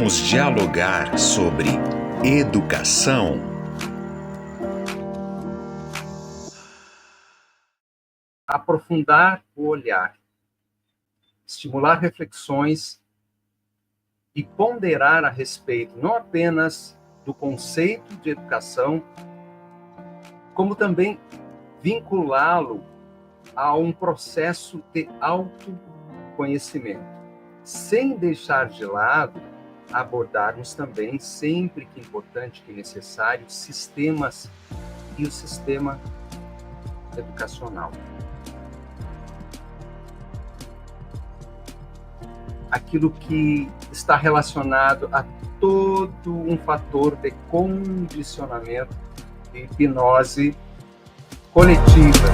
Vamos dialogar sobre educação? Aprofundar o olhar, estimular reflexões e ponderar a respeito não apenas do conceito de educação, como também vinculá-lo a um processo de autoconhecimento, sem deixar de lado abordarmos também, sempre que importante, que necessário, sistemas e o sistema educacional. Aquilo que está relacionado a todo um fator de condicionamento e hipnose coletiva.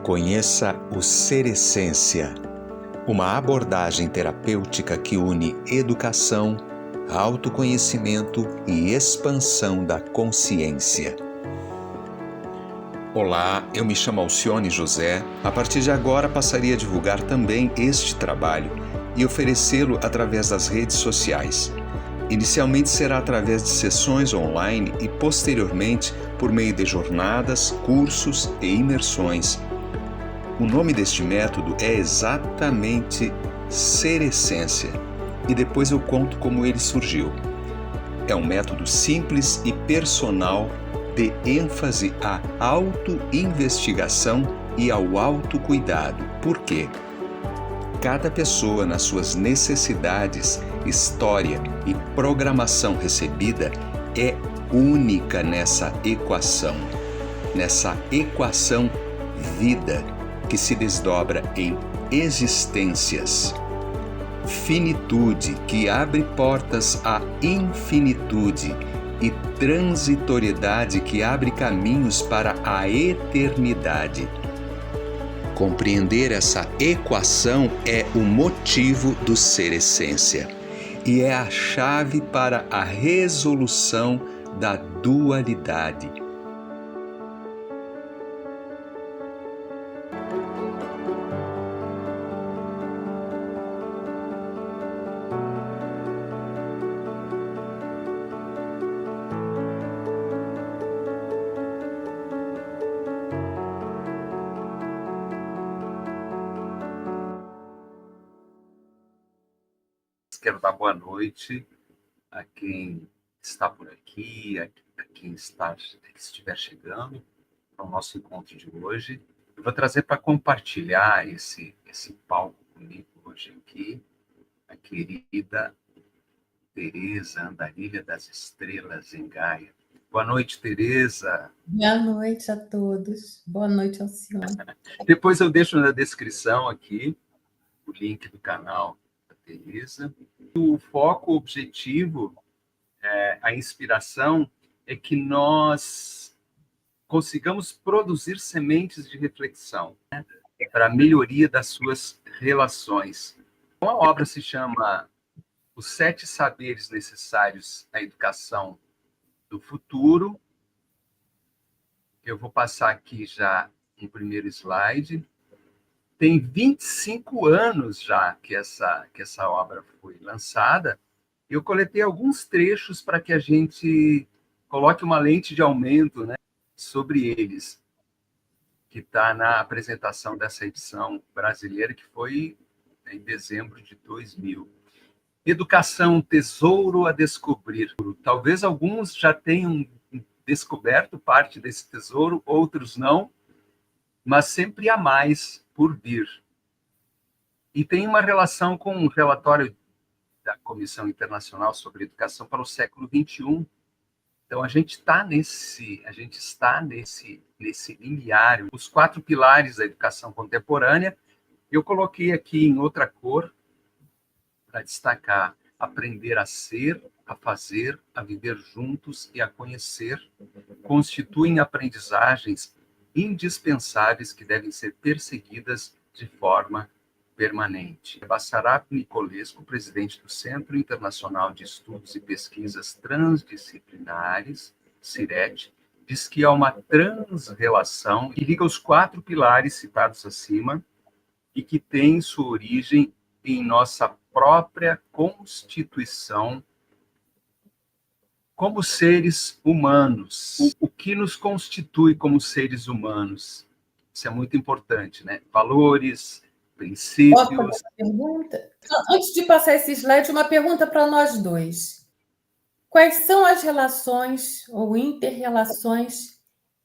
Conheça o Ser Essência, uma abordagem terapêutica que une educação, autoconhecimento e expansão da consciência. Olá, eu me chamo Alcione José. A partir de agora passaria a divulgar também este trabalho e oferecê-lo através das redes sociais. Inicialmente será através de sessões online e posteriormente por meio de jornadas, cursos e imersões. O nome deste método é exatamente Ser Essência, e depois eu conto como ele surgiu. É um método simples e personal de ênfase à auto-investigação e ao autocuidado. Por quê? Cada pessoa, nas suas necessidades, história e programação recebida, é única nessa equação vida, que se desdobra em existências. Finitude, que abre portas à infinitude, e transitoriedade, que abre caminhos para a eternidade. Compreender essa equação é o motivo do Ser Essência e é a chave para a resolução da dualidade. Quero dar boa noite a quem está por aqui, a quem estiver chegando para o nosso encontro de hoje. Eu vou trazer para compartilhar esse palco comigo hoje aqui a querida Tereza Andarilha das Estrelas em Gaia. Boa noite, Tereza. Boa noite a todos. Boa noite, Alcione. Depois eu deixo na descrição aqui o link do canal da Tereza. O foco, o objetivo, a inspiração é que nós consigamos produzir sementes de reflexão, né, para a melhoria das suas relações. Então, a obra se chama Os 7 Saberes Necessários à Educação do Futuro. Eu vou passar aqui já um primeiro slide. Tem 25 anos já que essa obra foi lançada. Eu coletei alguns trechos para que a gente coloque uma lente de aumento, né, sobre eles, que está na apresentação dessa edição brasileira, que foi em dezembro de 2000. Educação, tesouro a descobrir. Talvez alguns já tenham descoberto parte desse tesouro, outros não, mas sempre há mais por vir. E tem uma relação com um relatório da Comissão Internacional sobre Educação para o século XXI. Então, a gente está nesse limiar, os 4 pilares da educação contemporânea. Eu coloquei aqui em outra cor para destacar: aprender a ser, a fazer, a viver juntos e a conhecer, constituem aprendizagens indispensáveis que devem ser perseguidas de forma permanente. Bassarab Nicolescu, presidente do Centro Internacional de Estudos e Pesquisas Transdisciplinares, CIRET, diz que há uma transrelação que liga os 4 pilares citados acima e que tem sua origem em nossa própria constituição como seres humanos. O que nos constitui como seres humanos? Isso é muito importante, né? Valores, princípios. Posso fazer uma pergunta? Antes de passar esse slide, uma pergunta para nós dois. Quais são as relações ou inter-relações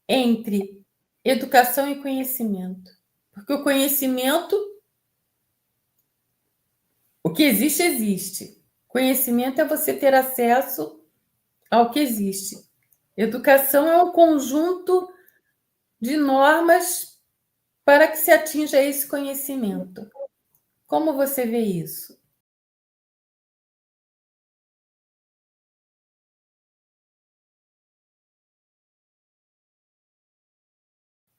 entre educação e conhecimento? Porque o conhecimento, o que existe, existe. Conhecimento é você ter acesso ao que existe. Educação é um conjunto de normas para que se atinja esse conhecimento. Como você vê isso?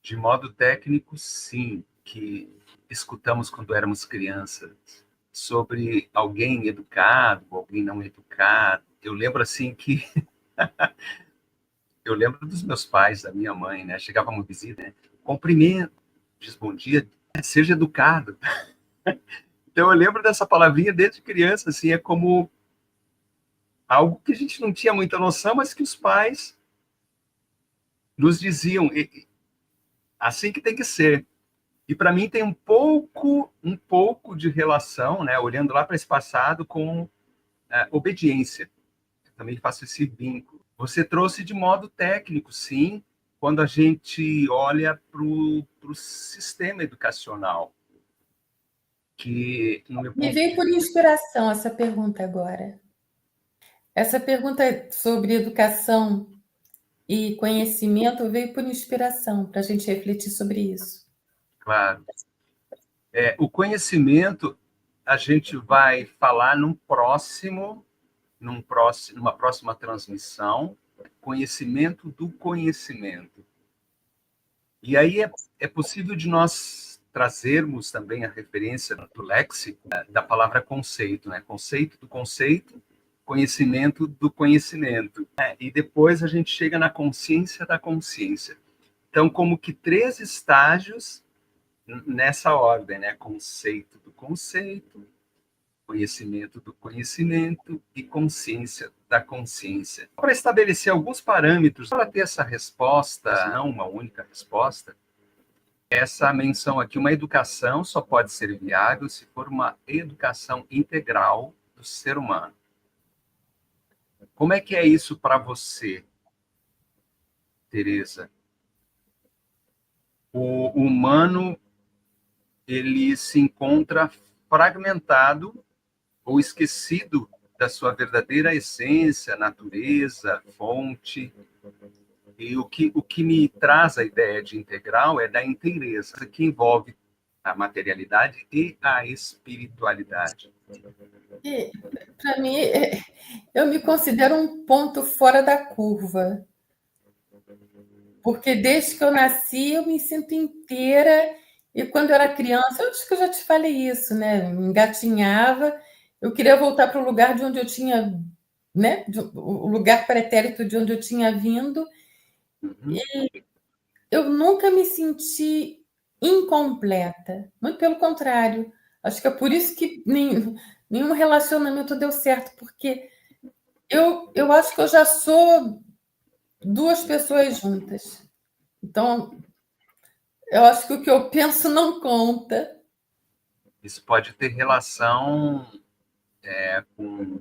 De modo técnico, sim, que escutamos quando éramos crianças, sobre alguém educado, alguém não educado. Eu lembro assim que eu lembro dos meus pais, da minha mãe, né? Chegava uma visita, né? Cumprimento, diz bom dia, seja educado. Então eu lembro dessa palavrinha desde criança, assim, é como algo que a gente não tinha muita noção, mas que os pais nos diziam, assim que tem que ser. E para mim tem um pouco de relação, né, olhando lá para esse passado, com obediência. Eu também faço esse vínculo. Você trouxe de modo técnico, sim, quando a gente olha para o sistema educacional. Que, no meu Me ponto veio de por inspiração essa pergunta agora. Essa pergunta sobre educação e conhecimento veio por inspiração, para a gente refletir sobre isso. Claro. O conhecimento a gente vai falar numa próxima transmissão, conhecimento do conhecimento. E aí é possível de nós trazermos também a referência do léxico da palavra conceito, né? Conceito do conceito, conhecimento do conhecimento. E depois a gente chega na consciência da consciência. Então, como que 3 estágios nessa ordem, né? Conceito do conceito, conhecimento do conhecimento e consciência da consciência. Para estabelecer alguns parâmetros, para ter essa resposta, não uma única resposta, essa menção aqui: uma educação só pode ser viável se for uma educação integral do ser humano. Como é que é isso para você, Tereza? O humano, ele se encontra fragmentado ou esquecido da sua verdadeira essência, natureza, fonte. E o que me traz a ideia de integral é da inteireza, que envolve a materialidade e a espiritualidade. Para mim, eu me considero um ponto fora da curva, porque desde que eu nasci eu me sinto inteira, e quando eu era criança, eu acho que eu já te falei isso, né? Engatinhava, eu queria voltar para o lugar de onde eu tinha, né? O lugar pretérito de onde eu tinha vindo, e eu nunca me senti incompleta, muito pelo contrário. Acho que é por isso que nenhum relacionamento deu certo, porque eu acho que eu já sou 2 pessoas juntas. Então, eu acho que o que eu penso não conta. Isso pode ter relação com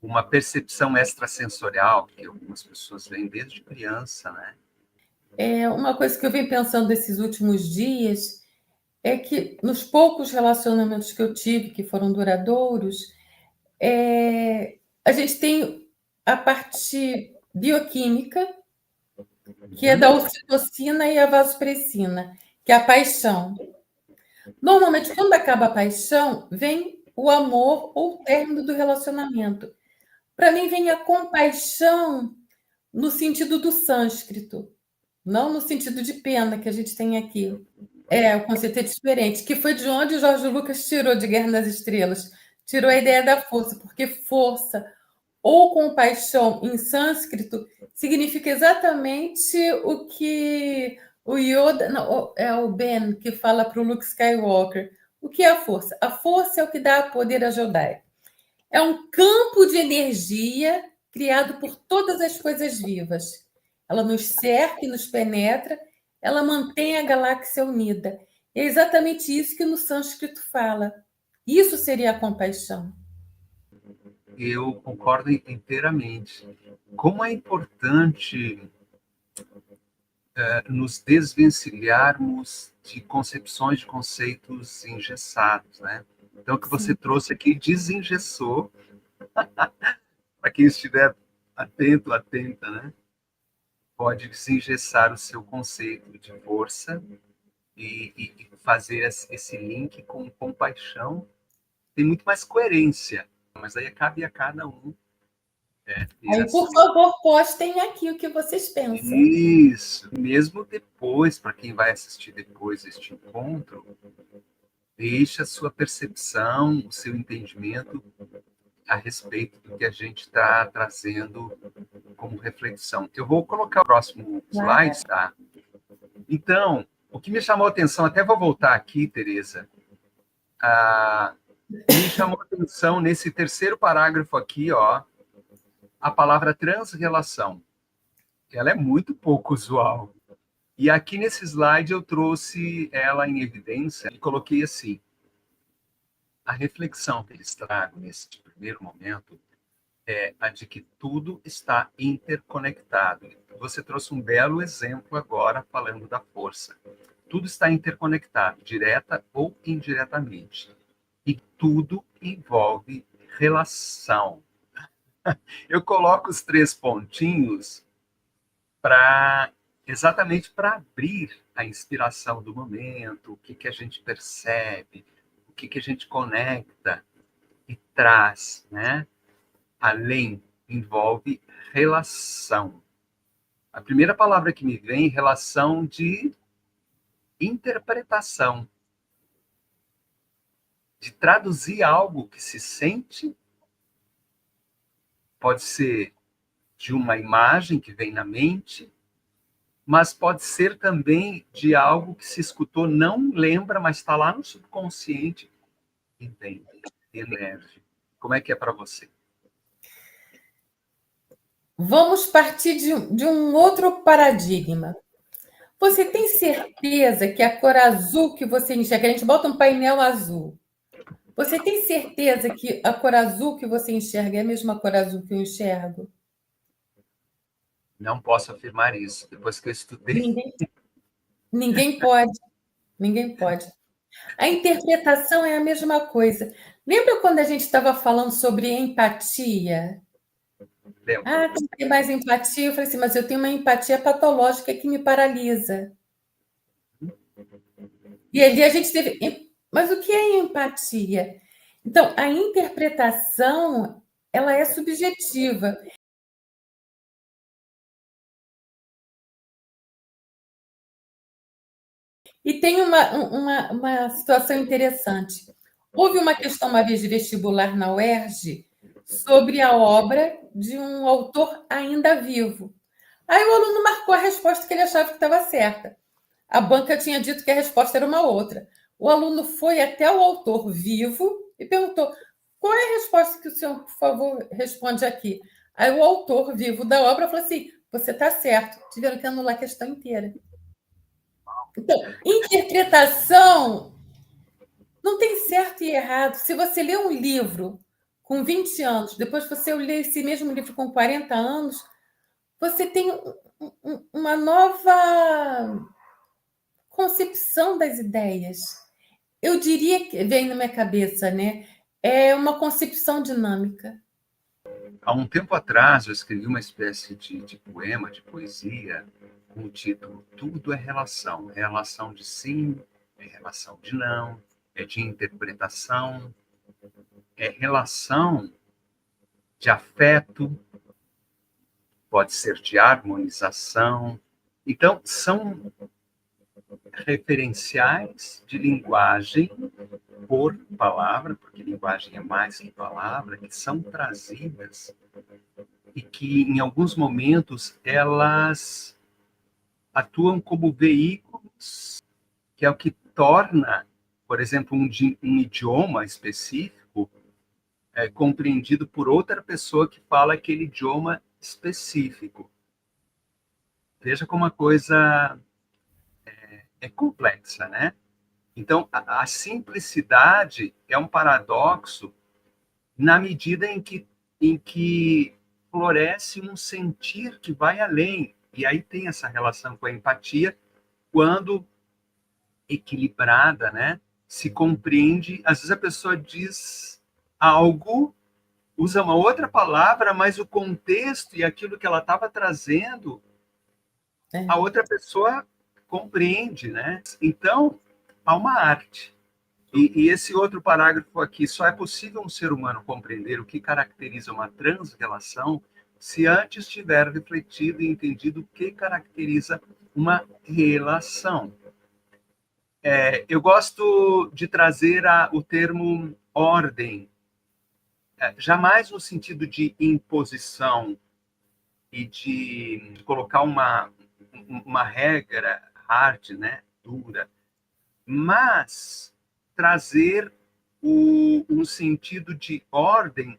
uma percepção extrasensorial, que algumas pessoas vêm desde criança, né? Uma coisa que eu venho pensando esses últimos dias é que nos poucos relacionamentos que eu tive, que foram duradouros, a gente tem a parte bioquímica, que é da ocitocina e a vasopressina, que é a paixão. Normalmente, quando acaba a paixão, vem o amor ou o término do relacionamento. Para mim, vem a compaixão no sentido do sânscrito, não no sentido de pena que a gente tem aqui. O conceito é diferente, que foi de onde o Jorge Lucas tirou de Guerra nas Estrelas. Tirou a ideia da força, porque força ou compaixão em sânscrito significa exatamente o que o Yoda, não, é o Ben que fala para o Luke Skywalker. O que é a força? A força é o que dá poder a Jedi. É um campo de energia criado por todas as coisas vivas. Ela nos cerca e nos penetra, ela mantém a galáxia unida. É exatamente isso que no sânscrito fala. Isso seria a compaixão. Eu concordo inteiramente. Como é importante nos desvencilharmos de concepções de conceitos engessados, né? Então, o que você trouxe aqui desengessou, para quem estiver atento, atenta, né? Pode desengessar o seu conceito de força e fazer esse link com compaixão. Tem muito mais coerência, mas aí cabe a cada um. Aí, por favor, postem aqui o que vocês pensam. Isso. Mesmo depois, para quem vai assistir depois este encontro, deixe a sua percepção, o seu entendimento a respeito do que a gente está trazendo como reflexão. Eu vou colocar o próximo slide, tá? Então, o que me chamou a atenção, até vou voltar aqui, Tereza, me chamou a atenção nesse terceiro parágrafo aqui, ó, a palavra transrelação. Ela é muito pouco usual. E aqui nesse slide eu trouxe ela em evidência e coloquei assim: a reflexão que eles tragam nesse primeiro momento é a de que tudo está interconectado. Você trouxe um belo exemplo agora falando da força. Tudo está interconectado, direta ou indiretamente. E tudo envolve relação. Eu coloco os 3 pontinhos exatamente para abrir a inspiração do momento, o que a gente percebe, o que a gente conecta e traz, né? Além, envolve relação. A primeira palavra que me vem é relação de interpretação, de traduzir algo que se sente, pode ser de uma imagem que vem na mente, mas pode ser também de algo que se escutou, não lembra, mas está lá no subconsciente e vem, emerge. Como é que é para você? Vamos partir de um outro paradigma. Você tem certeza que a cor azul que você enxerga, a gente bota um painel azul. Você tem certeza que a cor azul que você enxerga é a mesma cor azul que eu enxergo? Não posso afirmar isso, depois que eu estudei. Ninguém pode. Ninguém pode. A interpretação é a mesma coisa. Lembra quando a gente estava falando sobre empatia? Lembro. Tem que ter mais empatia. Eu falei assim, mas eu tenho uma empatia patológica que me paralisa. E ali a gente teve... Mas o que é empatia? Então, a interpretação, ela é subjetiva. E tem uma situação interessante. Houve uma questão uma vez de vestibular na UERJ sobre a obra de um autor ainda vivo. Aí o aluno marcou a resposta que ele achava que estava certa. A banca tinha dito que a resposta era uma outra. O aluno foi até o autor vivo e perguntou: qual é a resposta que o senhor, por favor, responde aqui? Aí o autor vivo da obra falou assim: você está certo. Tiveram que anular a questão inteira. Então, interpretação não tem certo e errado. Se você lê um livro com 20 anos, depois você lê esse mesmo livro com 40 anos, você tem uma nova concepção das ideias. eu diria que vem na minha cabeça, né? É uma concepção dinâmica. Há um tempo atrás, eu escrevi uma espécie de poema, de poesia, com o título Tudo é Relação. É relação de sim, é relação de não, é de interpretação, é relação de afeto, pode ser de harmonização. Então, são referenciais de linguagem por palavra, porque linguagem é mais que palavra, que são trazidas e que, em alguns momentos, elas atuam como veículos, que é o que torna, por exemplo, um idioma específico compreendido por outra pessoa que fala aquele idioma específico. Veja como a coisa é complexa, né? Então, a simplicidade é um paradoxo na medida em que floresce um sentir que vai além. E aí tem essa relação com a empatia, quando equilibrada, né? Se compreende. Às vezes a pessoa diz algo, usa uma outra palavra, mas o contexto e aquilo que ela estava trazendo, a outra pessoa compreende, né? Então, há uma arte. E esse outro parágrafo aqui, só é possível um ser humano compreender o que caracteriza uma transrelação se antes tiver refletido e entendido o que caracteriza uma relação. Eu gosto de trazer o termo ordem, jamais no sentido de imposição e de colocar uma regra hard, né, dura, mas trazer um sentido de ordem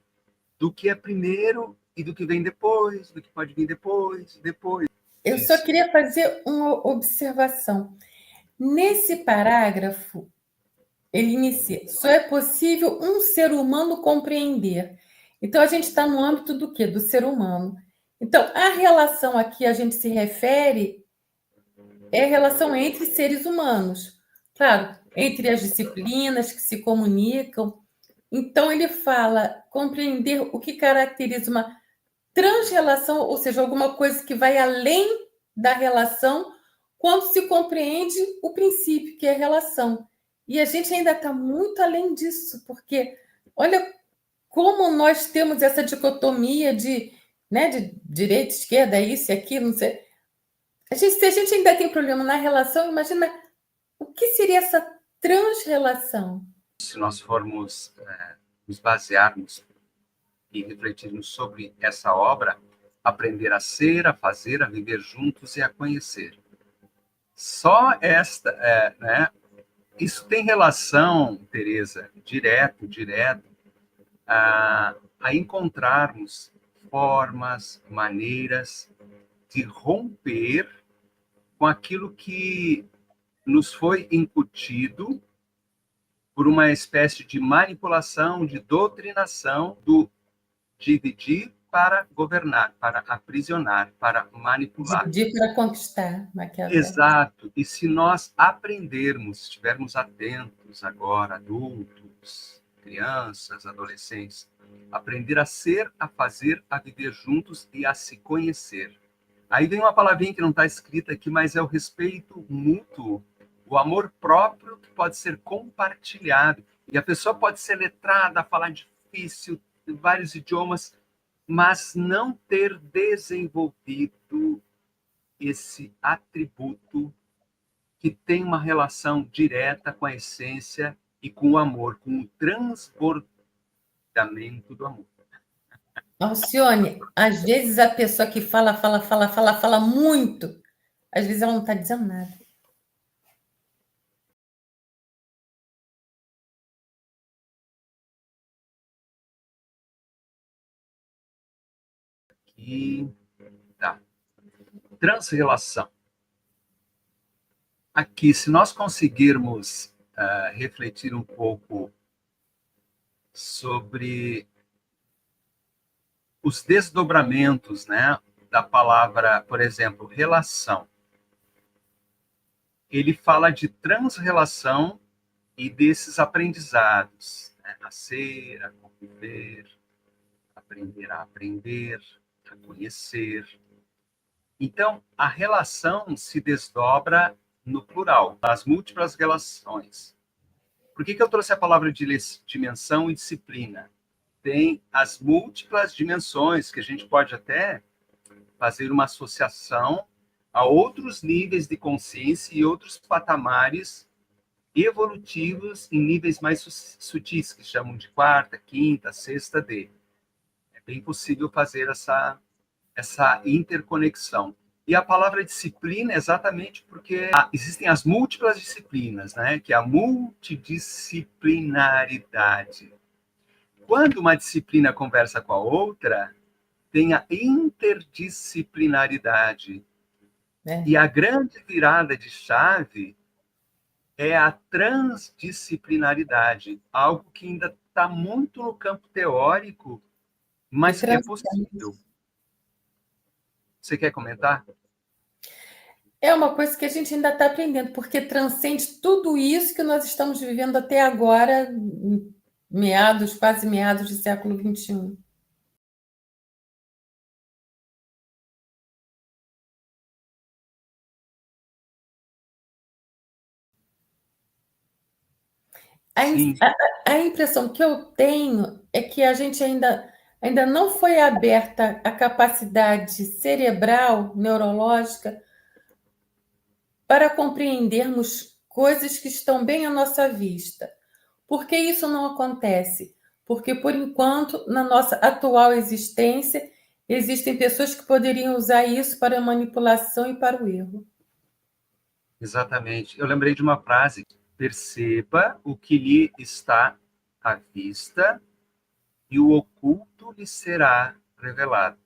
do que é primeiro e do que vem depois, do que pode vir depois. Eu só queria fazer uma observação. Nesse parágrafo, ele inicia: só é possível um ser humano compreender. Então, a gente está no âmbito do quê? Do ser humano. Então, a relação a que a gente se refere é a relação entre seres humanos. Claro, entre as disciplinas que se comunicam. Então, ele fala compreender o que caracteriza uma transrelação, ou seja, alguma coisa que vai além da relação, quando se compreende o princípio, que é a relação. E a gente ainda está muito além disso, porque olha como nós temos essa dicotomia de, né, de direita, esquerda, isso e aquilo, não sei. Se a gente ainda tem problema na relação, imagina o que seria essa transrelação. Se nós formos nos basearmos e refletirmos sobre essa obra, aprender a ser, a fazer, a viver juntos e a conhecer. Só esta, né? Isso tem relação, Teresa, direto, a encontrarmos formas, maneiras de romper com aquilo que nos foi incutido por uma espécie de manipulação, de doutrinação do dividir para governar, para aprisionar, para manipular. Dividir para conquistar, Maquiavel. Exato. E se nós aprendermos, estivermos atentos agora, adultos, crianças, adolescentes, aprender a ser, a fazer, a viver juntos e a se conhecer. Aí vem uma palavrinha que não está escrita aqui, mas é o respeito mútuo, o amor próprio que pode ser compartilhado. E a pessoa pode ser letrada, falar difícil, vários idiomas, mas não ter desenvolvido esse atributo que tem uma relação direta com a essência e com o amor, com o transbordamento do amor. Alcione, às vezes a pessoa que fala muito, às vezes ela não está dizendo nada. E tá. Transrelação. Aqui, se nós conseguirmos refletir um pouco sobre os desdobramentos, né, da palavra, por exemplo, relação. Ele fala de transrelação e desses aprendizados, né? A ser, a conviver, aprender a aprender, a conhecer. Então, a relação se desdobra no plural, nas múltiplas relações. Por que eu trouxe a palavra de dimensão e disciplina? Tem as múltiplas dimensões, que a gente pode até fazer uma associação a outros níveis de consciência e outros patamares evolutivos em níveis mais sutis, que chamam de quarta, quinta, sexta D. É bem possível fazer essa interconexão. E a palavra disciplina é exatamente porque existem as múltiplas disciplinas, né? Que é a multidisciplinaridade. Quando uma disciplina conversa com a outra, tem a interdisciplinaridade. E a grande virada de chave é a transdisciplinaridade, algo que ainda está muito no campo teórico, mas que é possível. Você quer comentar? É uma coisa que a gente ainda está aprendendo, porque transcende tudo isso que nós estamos vivendo até agora, quase meados do século XXI. A impressão que eu tenho é que a gente ainda não foi aberta a capacidade cerebral, neurológica, para compreendermos coisas que estão bem à nossa vista. Por que isso não acontece? Porque, por enquanto, na nossa atual existência, existem pessoas que poderiam usar isso para a manipulação e para o erro. Exatamente. Eu lembrei de uma frase: perceba o que lhe está à vista e o oculto lhe será revelado.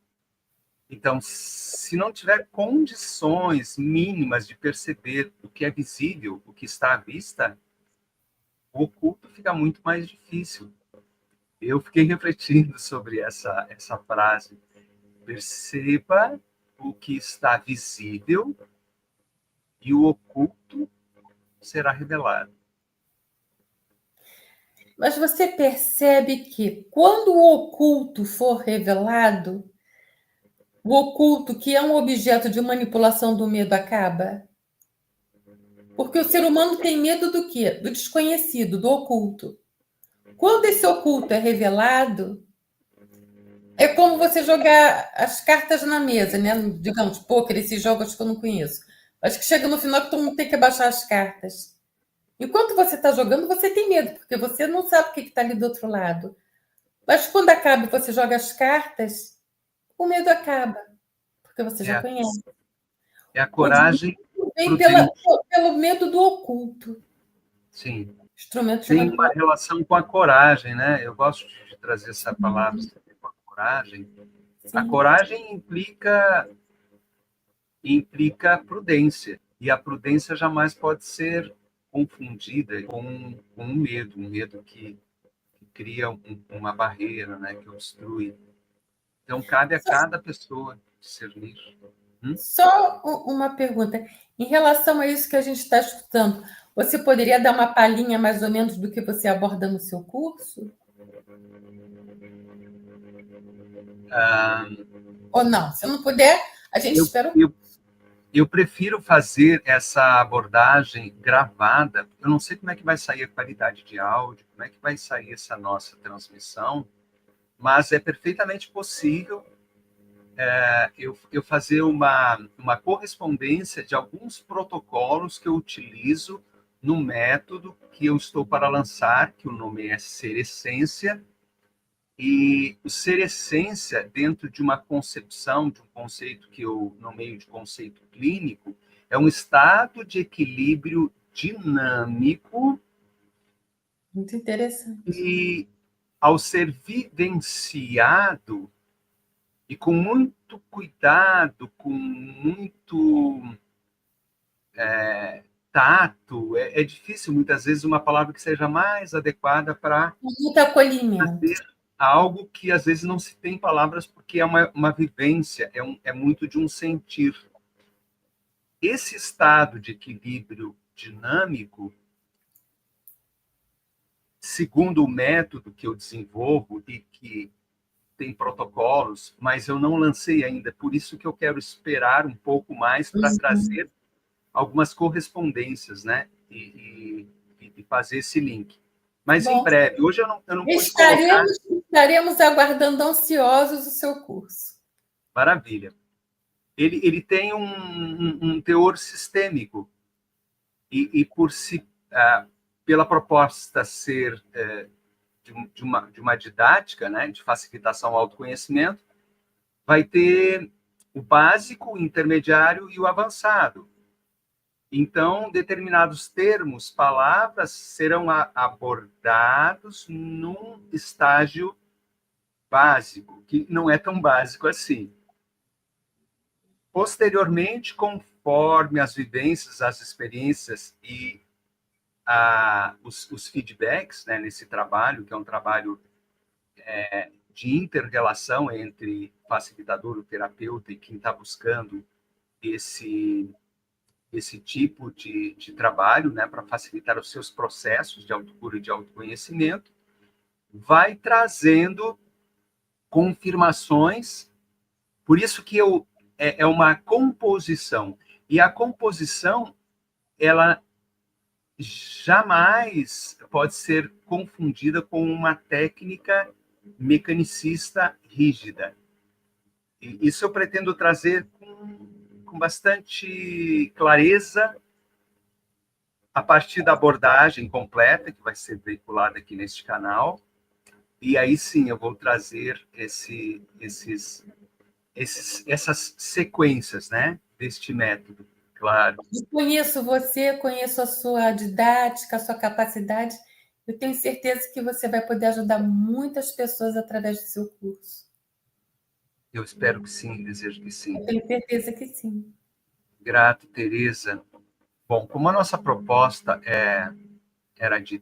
Então, se não tiver condições mínimas de perceber o que é visível, o que está à vista, o oculto fica muito mais difícil. Eu fiquei refletindo sobre essa frase. Perceba o que está visível e o oculto será revelado. Mas você percebe que, quando o oculto for revelado, o oculto, que é um objeto de manipulação do medo, acaba? Porque o ser humano tem medo do quê? Do desconhecido, do oculto. Quando esse oculto é revelado, é como você jogar as cartas na mesa, né? Digamos, pôquer, esses jogos que eu não conheço. Acho que chega no final que todo mundo tem que abaixar as cartas. Enquanto você está jogando, você tem medo, porque você não sabe o que está ali do outro lado. Mas quando acaba e você joga as cartas, o medo acaba, porque você já conhece. É a coragem. Vem pelo medo do oculto. Sim. Instrumento Tem uma relação com a coragem, né? Eu gosto de trazer essa palavra com a coragem. Sim. A coragem implica prudência, e a prudência jamais pode ser confundida com um medo que cria uma barreira, né? Que obstrui. Então, cabe a cada pessoa discernir. Só uma pergunta. Em relação a isso que a gente está escutando, você poderia dar uma palhinha mais ou menos do que você aborda no seu curso? Ou não? Se não puder, a gente espera. Eu prefiro fazer essa abordagem gravada. Eu não sei como é que vai sair a qualidade de áudio, como é que vai sair essa nossa transmissão, mas é perfeitamente possível eu fazer uma correspondência de alguns protocolos que eu utilizo no método que eu estou para lançar, que o nome é Ser Essência. E o ser essência, dentro de uma concepção, de um conceito que eu nomeio de conceito clínico, é um estado de equilíbrio dinâmico. Muito interessante. E, ao ser vivenciado, e com muito cuidado, com muito tato, é difícil, muitas vezes, uma palavra que seja mais adequada para... Muito acolhimento. Algo que às vezes não se tem palavras, porque é uma vivência, é muito de um sentir. Esse estado de equilíbrio dinâmico segundo o método que eu desenvolvo e que tem protocolos, mas eu não lancei ainda, por isso que eu quero esperar um pouco mais para trazer algumas correspondências, né? E fazer esse link. Mas em Bom, breve, hoje eu não pude colocar. Estaremos aguardando ansiosos o seu curso. Maravilha. Ele tem um teor sistêmico e pela proposta ser de uma didática, né, de facilitação ao autoconhecimento, vai ter o básico, o intermediário e o avançado. Então, determinados termos, palavras, serão abordados num estágio básico, que não é tão básico assim. Posteriormente, conforme as vivências, as experiências e os feedbacks, né, nesse trabalho, que é um trabalho de inter-relação entre o facilitador, o terapeuta e quem está buscando esse tipo de trabalho, né, para facilitar os seus processos de autocura e de autoconhecimento, vai trazendo confirmações. Por isso que é uma composição. E a composição, ela jamais pode ser confundida com uma técnica mecanicista rígida. E isso eu pretendo trazer com bastante clareza a partir da abordagem completa que vai ser veiculada aqui neste canal. E aí sim eu vou trazer essas sequências, né, deste método, claro. Eu conheço você, conheço a sua didática, a sua capacidade. Eu tenho certeza que você vai poder ajudar muitas pessoas através do seu curso. Eu espero que sim, desejo que sim. Eu tenho certeza que sim. Grato, Tereza. Bom, como a nossa proposta era de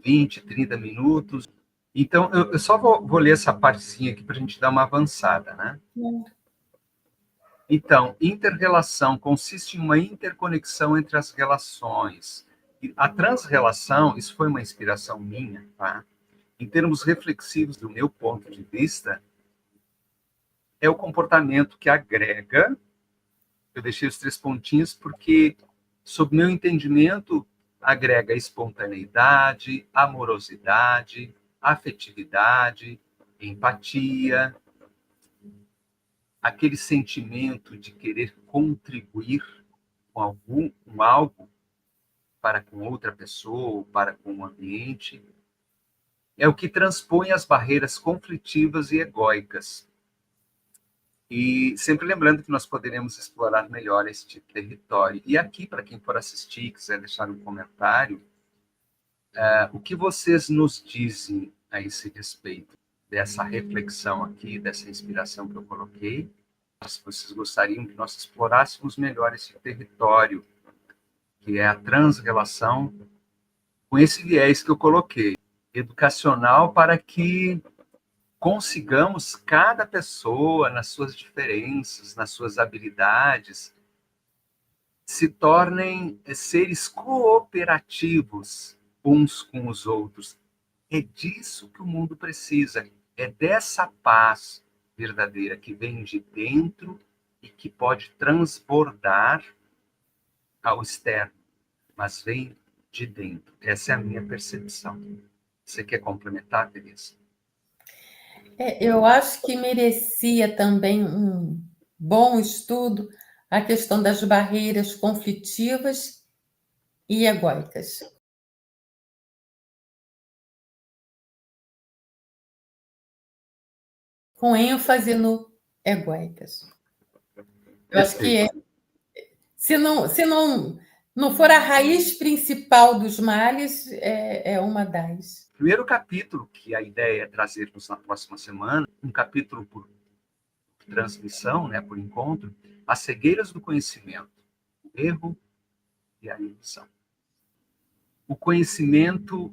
20, 30 minutos, então eu só vou ler essa partezinha aqui para a gente dar uma avançada, né? Então, interrelação consiste em uma interconexão entre as relações. E a transrelação, isso foi uma inspiração minha, tá? Em termos reflexivos, do meu ponto de vista, é o comportamento que agrega. Eu deixei os 3 pontinhos porque, sob meu entendimento, agrega espontaneidade, amorosidade, afetividade, empatia, aquele sentimento de querer contribuir com algo para com outra pessoa, para com o ambiente, é o que transpõe as barreiras conflitivas e egóicas. E sempre lembrando que nós poderemos explorar melhor este território. E aqui, para quem for assistir, quiser deixar um comentário, o que vocês nos dizem a esse respeito dessa reflexão aqui, dessa inspiração que eu coloquei? Se vocês gostariam que nós explorássemos melhor esse território, que é a transrelação, com esse viés que eu coloquei, educacional, para que consigamos, cada pessoa, nas suas diferenças, nas suas habilidades, se tornem seres cooperativos uns com os outros. É disso que o mundo precisa, é dessa paz verdadeira que vem de dentro e que pode transbordar ao externo, mas vem de dentro. Essa é a minha percepção. Você quer complementar, Teresa? Eu acho que merecia também um bom estudo a questão das barreiras conflitivas e egóicas. Com ênfase no egóicas. Eu acho que se não for a raiz principal dos males, é uma das. Primeiro capítulo, que a ideia é trazermos na próxima semana, um capítulo por transmissão, né, por encontro, as cegueiras do conhecimento, o erro e a ilusão. O conhecimento,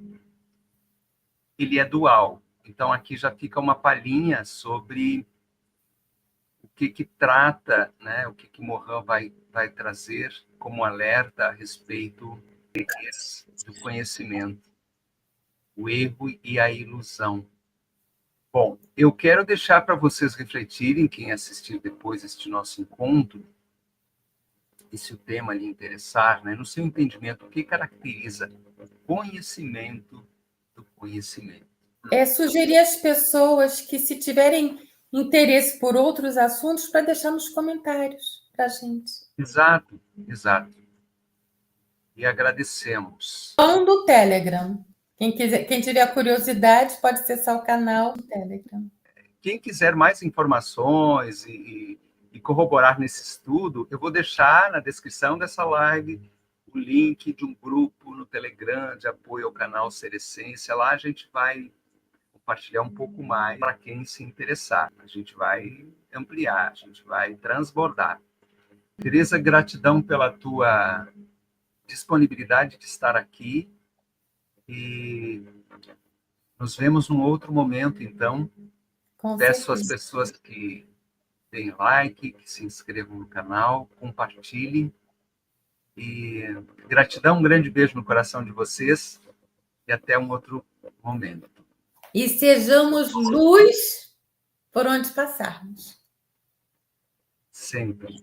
ele é dual. Então, aqui já fica uma palhinha sobre o que trata, né, o que Morin vai trazer como alerta a respeito do conhecimento. o erro e a ilusão. Bom, eu quero deixar para vocês refletirem, quem assistir depois este nosso encontro, e se o tema lhe interessar, né, no seu entendimento, o que caracteriza o conhecimento do conhecimento. Sugerir às pessoas que, se tiverem interesse por outros assuntos, para deixar nos comentários para a gente. Exato, exato. E agradecemos. Ou do Telegram. Quem tiver curiosidade, pode acessar o canal do Telegram. Quem quiser mais informações e corroborar nesse estudo, eu vou deixar na descrição dessa live o link de um grupo no Telegram de apoio ao canal Ser Essência. Lá a gente vai compartilhar um pouco mais para quem se interessar. A gente vai ampliar, a gente vai transbordar. Tereza, gratidão pela tua disponibilidade de estar aqui e nos vemos num outro momento, então. Peço às pessoas que deem like, que se inscrevam no canal, compartilhem. E gratidão, um grande beijo no coração de vocês e até um outro momento. E sejamos luz por onde passarmos. Sempre.